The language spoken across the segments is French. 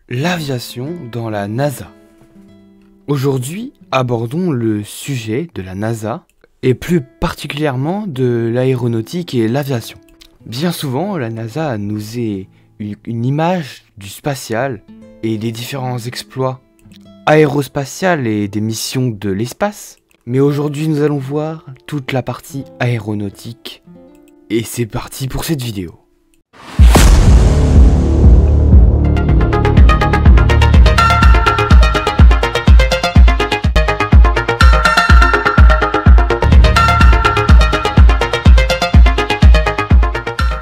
L'aviation dans la NASA. Aujourd'hui, abordons le sujet de la NASA et plus particulièrement de l'aéronautique et l'aviation. Bien souvent, la NASA nous est une image du spatial et des différents exploits aérospatials et des missions de l'espace. Mais aujourd'hui, nous allons voir toute la partie aéronautique. Et c'est parti pour cette vidéo.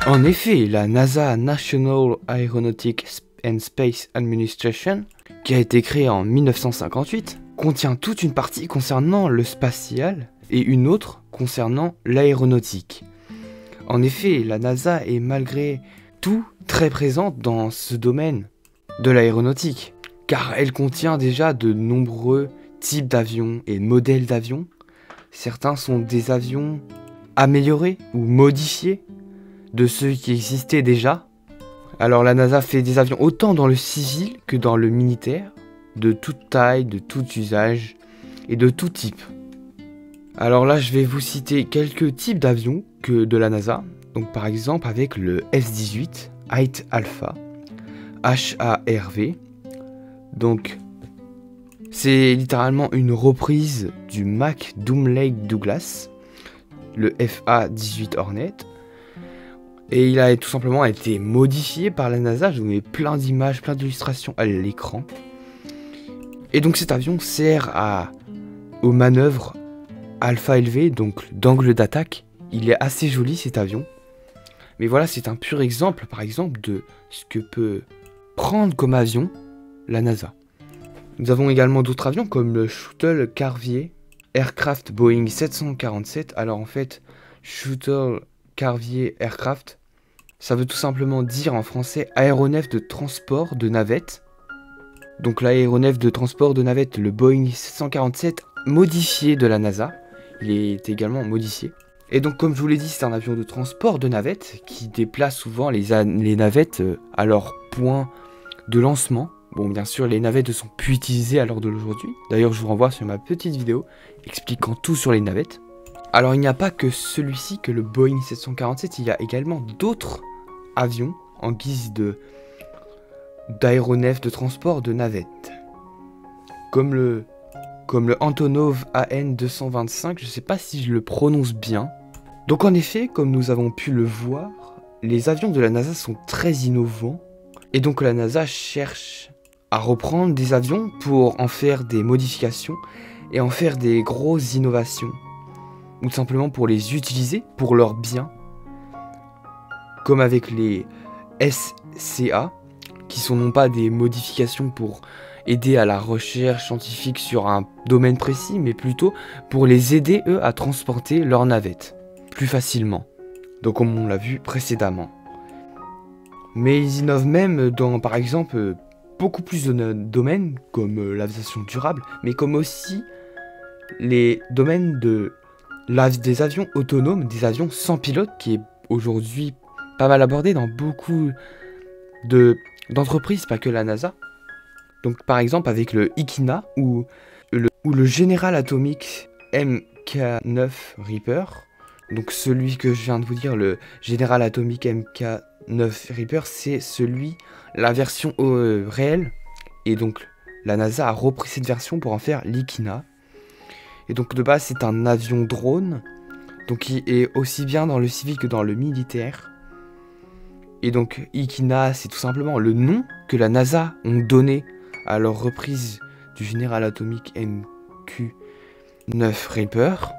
En effet, la NASA National Aeronautics and Space Administration, qui a été créée en 1958, contient toute une partie concernant le spatial et une autre concernant l'aéronautique. En effet, la NASA est malgré tout très présente dans ce domaine de l'aéronautique, car elle contient déjà de nombreux types d'avions et modèles d'avions. Certains sont des avions améliorés ou modifiés de ceux qui existaient déjà. Alors la NASA fait des avions autant dans le civil que dans le militaire, de toute taille, de tout usage et de tout type. Alors là je vais vous citer quelques types d'avions de la NASA. Donc par exemple avec le F-18 Height Alpha HARV. Donc c'est littéralement une reprise du Mack Lake Douglas, le FA-18 Hornet. Et il a tout simplement été modifié par la NASA. Je vous mets plein d'images, plein d'illustrations à l'écran. Et donc cet avion sert aux manœuvres alpha élevé, donc d'angle d'attaque. Il est assez joli cet avion. Mais voilà, c'est un pur exemple, par exemple, de ce que peut prendre comme avion la NASA. Nous avons également d'autres avions comme le Shuttle Carvier Aircraft Boeing 747. Alors en fait, Shuttle Carvier Aircraft, ça veut tout simplement dire en français aéronef de transport de navette. Donc l'aéronef de transport de navette, le Boeing 747 modifié de la NASA, il est également modifié. Et donc comme je vous l'ai dit, c'est un avion de transport de navette qui déplace souvent les navettes à leur point de lancement. Bon, bien sûr, les navettes ne sont plus utilisées à l'heure d'aujourd'hui. D'ailleurs, je vous renvoie sur ma petite vidéo expliquant tout sur les navettes. Alors il n'y a pas que celui-ci, que le Boeing 747, il y a également d'autres avions en guise d'aéronefs de transport de navettes. Comme le Antonov AN-225, je ne sais pas si je le prononce bien. Donc en effet, comme nous avons pu le voir, les avions de la NASA sont très innovants. Et donc la NASA cherche à reprendre des avions pour en faire des modifications et en faire des grosses innovations. Ou tout simplement pour les utiliser pour leur bien, comme avec les SCA, qui sont non pas des modifications pour aider à la recherche scientifique sur un domaine précis, mais plutôt pour les aider, eux, à transporter leurs navettes plus facilement. Donc comme on l'a vu précédemment. Mais ils innovent même dans, par exemple, beaucoup plus de domaines, comme l'aviation durable, mais comme aussi les domaines des avions autonomes, des avions sans pilote, qui est aujourd'hui pas mal abordé dans beaucoup d'entreprises, pas que la NASA. Donc par exemple avec le Ikina ou le General Atomic Mk9 Reaper. Donc celui que je viens de vous dire, le General Atomic Mk9 Reaper, c'est la version réelle. Et donc la NASA a repris cette version pour en faire l'Ikina. Et donc de base c'est un avion drone, donc qui est aussi bien dans le civil que dans le militaire. Et donc Ikina, c'est tout simplement le nom que la NASA ont donné à leur reprise du General Atomic MQ-9 Reaper.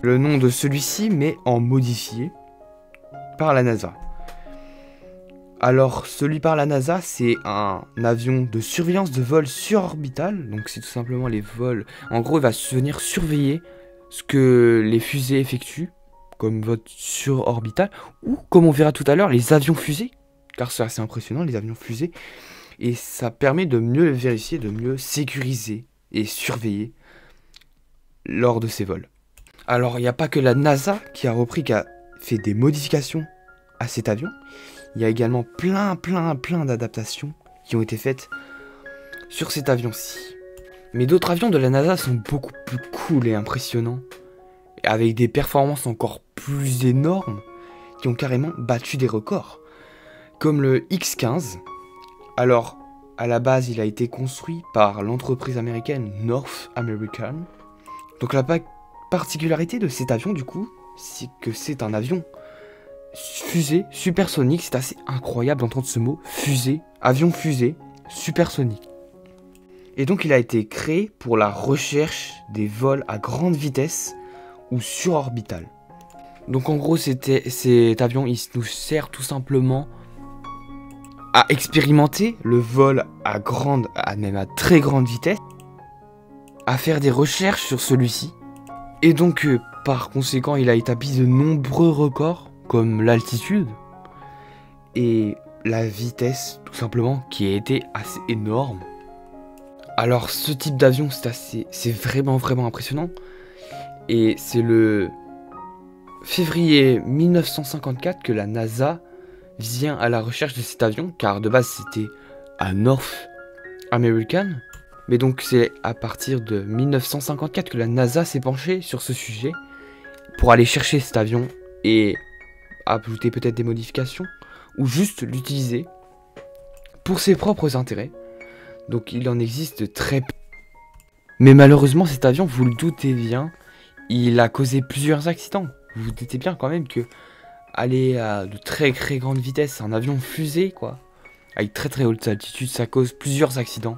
Le nom de celui-ci, mais en modifié par la NASA. Alors celui par la NASA, c'est un avion de surveillance de vol surorbital. Donc c'est tout simplement les vols. En gros, il va venir surveiller ce que les fusées effectuent comme vol surorbital, ou comme on verra tout à l'heure, les avions fusées, car c'est assez impressionnant les avions fusées, et ça permet de mieux vérifier, de mieux sécuriser et surveiller lors de ces vols. Alors il n'y a pas que la NASA qui a fait des modifications à cet avion, il y a également plein d'adaptations qui ont été faites sur cet avion-ci. Mais d'autres avions de la NASA sont beaucoup plus cool et impressionnants, avec des performances encore plus énormes, qui ont carrément battu des records, comme le X-15. Alors, à la base, il a été construit par l'entreprise américaine North American. Donc la particularité de cet avion, du coup, c'est que c'est un avion fusée supersonique. C'est assez incroyable d'entendre ce mot, fusée, avion fusée supersonique. Et donc il a été créé pour la recherche des vols à grande vitesse ou surorbitales. Donc en gros, cet avion, il nous sert tout simplement à expérimenter le vol à même à très grande vitesse, à faire des recherches sur celui-ci. Et donc, par conséquent, il a établi de nombreux records, comme l'altitude et la vitesse, tout simplement, qui a été assez énorme. Alors, ce type d'avion, c'est vraiment impressionnant. Et c'est le février 1954 que la NASA vient à la recherche de cet avion, car de base c'était à North American. Mais donc c'est à partir de 1954 que la NASA s'est penchée sur ce sujet pour aller chercher cet avion et ajouter peut-être des modifications ou juste l'utiliser pour ses propres intérêts. Donc il en existe très peu. Mais malheureusement cet avion, vous le doutez bien, il a causé plusieurs accidents. Vous vous doutez bien quand même que aller à de très grande vitesse, un avion fusée quoi, avec très haute altitude, ça cause plusieurs accidents.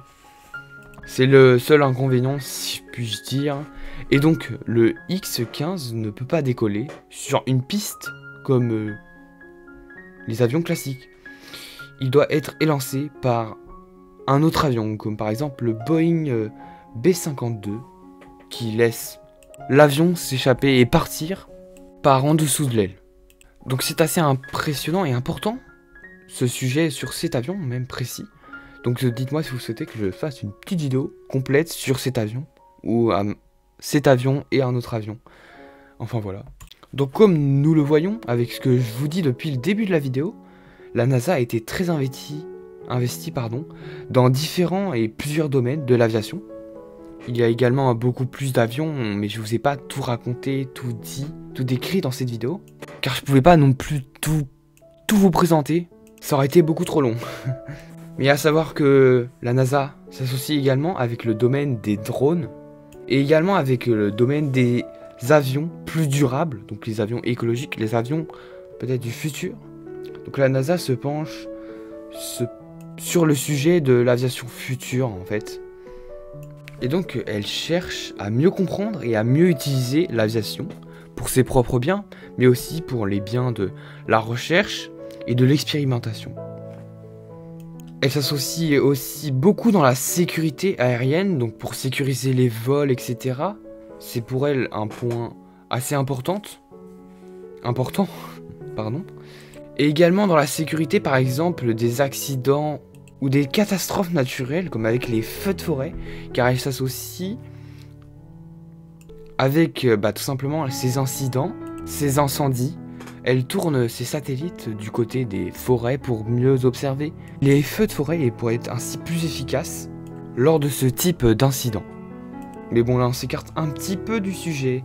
C'est le seul inconvénient, si je puis dire. Et donc le X-15 ne peut pas décoller sur une piste comme les avions classiques. Il doit être élancé par un autre avion, comme par exemple le Boeing B-52, qui laisse l'avion s'échapper et partir par en dessous de l'aile. Donc c'est assez impressionnant et important, ce sujet sur cet avion, même précis. Donc dites-moi si vous souhaitez que je fasse une petite vidéo complète sur cet avion, ou cet avion et un autre avion. Enfin voilà. Donc comme nous le voyons, avec ce que je vous dis depuis le début de la vidéo, la NASA a été très investie dans différents et plusieurs domaines de l'aviation. Il y a également beaucoup plus d'avions, mais je vous ai pas tout raconté, tout dit, tout décrit dans cette vidéo, car je pouvais pas non plus tout vous présenter, ça aurait été beaucoup trop long. Mais à savoir que la NASA s'associe également avec le domaine des drones, et également avec le domaine des avions plus durables, donc les avions écologiques, les avions peut-être du futur. Donc la NASA se penche sur le sujet de l'aviation future en fait. Et donc elle cherche à mieux comprendre et à mieux utiliser l'aviation pour ses propres biens, mais aussi pour les biens de la recherche et de l'expérimentation. Elle s'associe aussi beaucoup dans la sécurité aérienne, donc pour sécuriser les vols, etc. C'est pour elle un point assez important, pardon. Et également dans la sécurité, par exemple, des accidents ou des catastrophes naturelles, comme avec les feux de forêt, car elle s'associe avec tout simplement ces incidents, ces incendies. Elle tourne ses satellites du côté des forêts pour mieux observer les feux de forêt et pour être ainsi plus efficace lors de ce type d'incident. Mais bon, là on s'écarte un petit peu du sujet.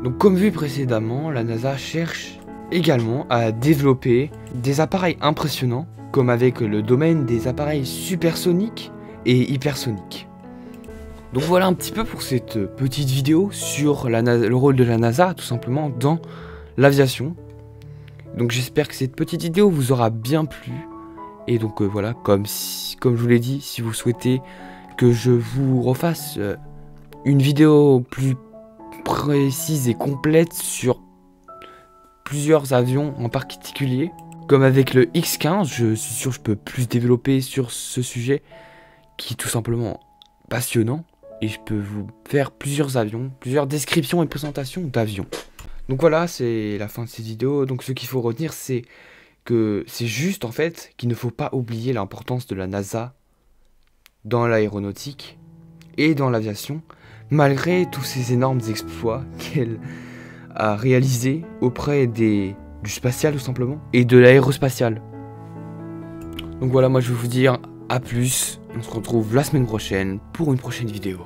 Donc comme vu précédemment, la NASA cherche également à développer des appareils impressionnants, comme avec le domaine des appareils supersoniques et hypersoniques. Donc voilà un petit peu pour cette petite vidéo sur le rôle de la NASA, tout simplement, dans l'aviation. Donc j'espère que cette petite vidéo vous aura bien plu. Et donc voilà, comme je vous l'ai dit, si vous souhaitez que je vous refasse une vidéo plus précise et complète sur plusieurs avions en particulier, comme avec le X-15, je suis sûr que je peux plus développer sur ce sujet qui est tout simplement passionnant. Et je peux vous faire plusieurs avions, plusieurs descriptions et présentations d'avions. Donc voilà, c'est la fin de cette vidéo. Donc ce qu'il faut retenir, c'est que c'est juste en fait qu'il ne faut pas oublier l'importance de la NASA dans l'aéronautique et dans l'aviation, malgré tous ces énormes exploits qu'elle a réalisés auprès du spatial tout simplement, et de l'aérospatial. Donc voilà, moi je vais vous dire A plus, on se retrouve la semaine prochaine pour une prochaine vidéo.